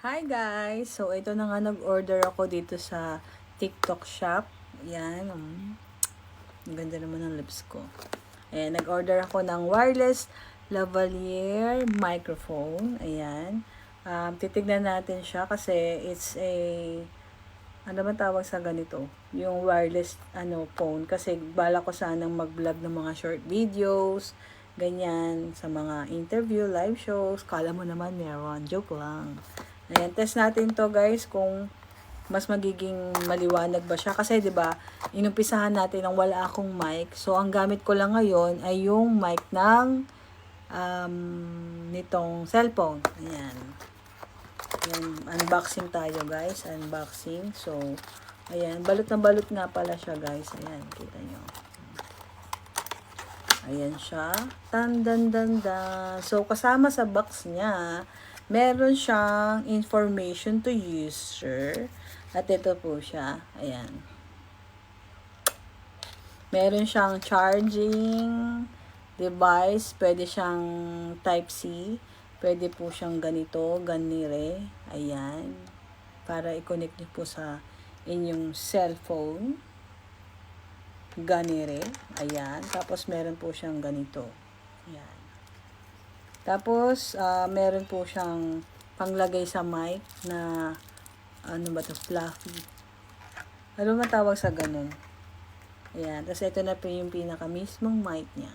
Hi guys! So, ito na nga nag-order ako dito sa TikTok shop. Ayan. Ang ganda naman ng lips ko. Ayan, nag-order ako ng wireless lavalier microphone. Ayan. Titignan natin siya kasi it's a ano ba tawag sa ganito? Yung wireless phone. Kasi bala ko sanang mag-vlog ng mga short videos, ganyan, sa mga interview, live shows. Kala mo naman meron. Joke lang. Ayan, test natin to guys kung mas magiging maliwanag ba siya. Kasi 'di ba inumpisahan natin nang wala akong mic. So, ang gamit ko lang ngayon ay yung mic ng nitong cellphone. Ayan. Ayan, unboxing tayo guys. Unboxing. So, ayan. Balot na balot nga pala siya guys. Ayan, kita nyo. Ayan siya. Tan dan dan dan. So, kasama sa box niya, meron siyang information to user. At ito po siya. Ayan. Meron siyang charging device. Pwede siyang Type-C. Pwede po siyang ganito, ganire. Ayan. Para i-connect niyo po sa inyong cellphone. Ganire. Ayan. Tapos, meron po siyang ganito. Ayan. Tapos, meron po siyang panglagay sa mic na, ano ba to, fluffy. Ano matawag sa ganun? Ayan. Tapos, ito na po yung pinaka mismong mic niya.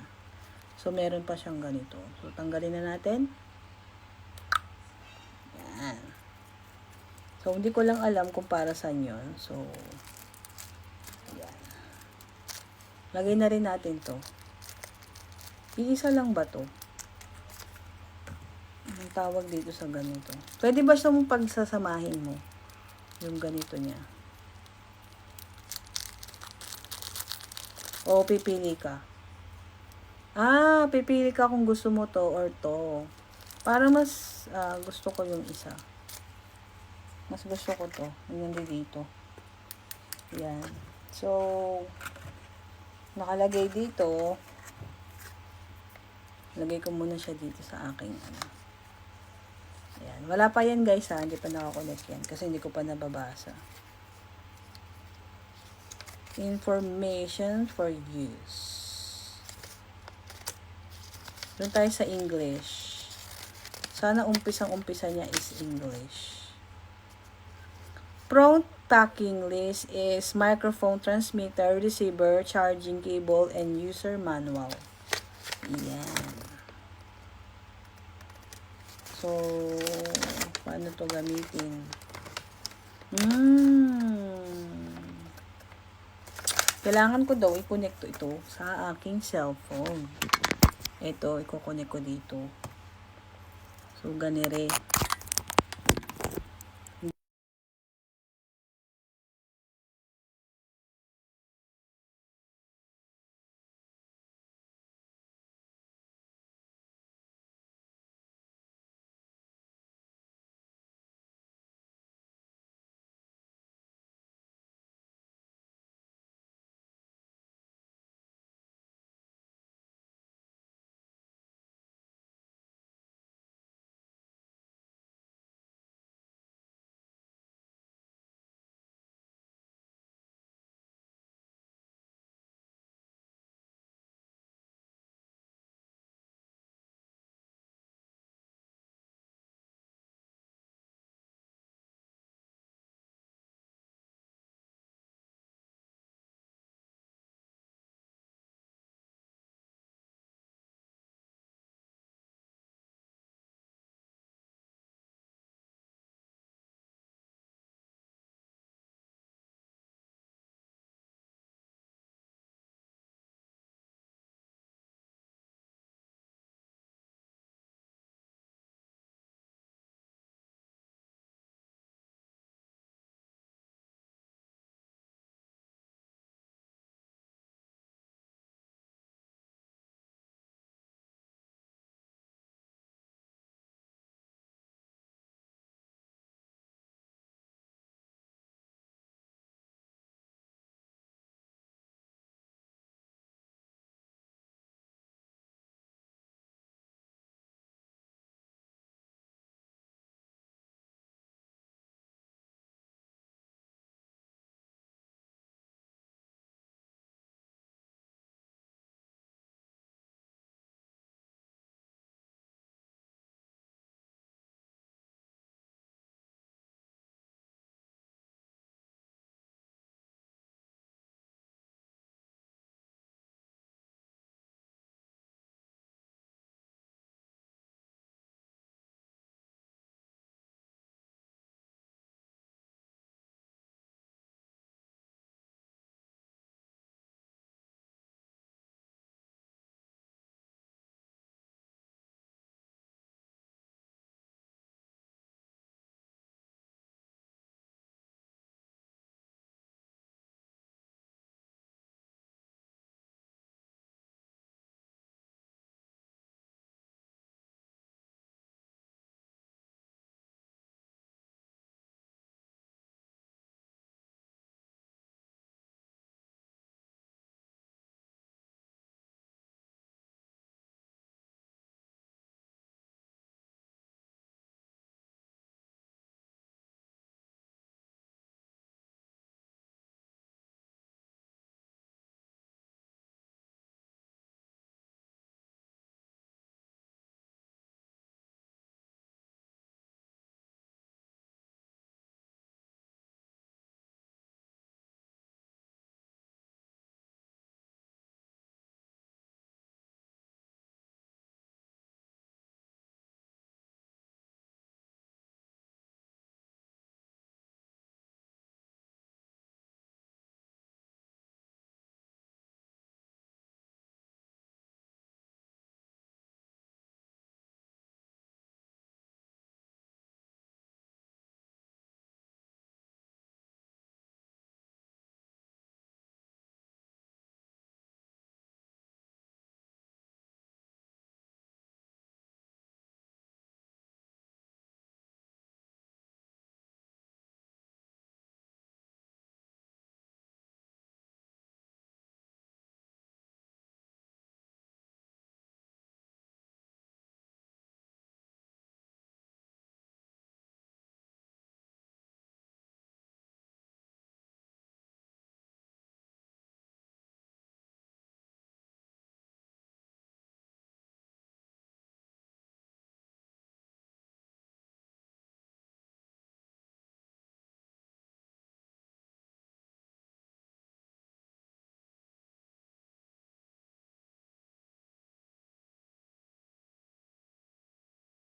So, meron pa siyang ganito. So, tanggalin na natin. Ayan. So, hindi ko lang alam kung para saan yun. So, ayan. Lagay na rin natin to. Iisa lang ba to? Ang tawag dito sa ganito. Pwede ba siyang pagsasamahin mo? Yung ganito niya. O pipili ka? Pipili ka kung gusto mo to or to. Para mas gusto ko yung isa. Mas gusto ko to. Yung dito. Yan. So, nakalagay dito. Lagay ko muna siya dito sa aking ano. Ayan. Wala pa yan guys ha. Hindi pa nakakonect yan. Kasi hindi ko pa nababasa. Information for use. Doon tayo sa English. Sana umpisang-umpisa niya is English. Prompt packing list is microphone, transmitter, receiver, charging cable, and user manual. Ayan. So, paano to gamitin? Kailangan ko daw i-connect ito sa aking cellphone. Ito, i-connect ko dito. So, ganire.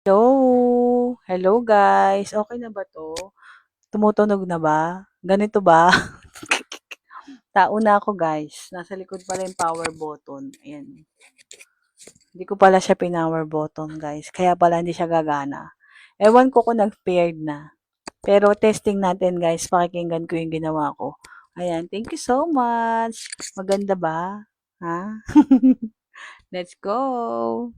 Hello! Hello guys! Okay na ba 'to? Tumutunog na ba? Ganito ba? Tao na ako guys. Nasa likod pala yung power button. Ayan. Hindi ko pala siya pinower button guys. Kaya pala hindi siya gagana. Ewan ko kung nag-paired na. Pero testing natin guys. Pakikinggan ko yung ginawa ko. Ayan. Thank you so much. Maganda ba? Ha? Let's go!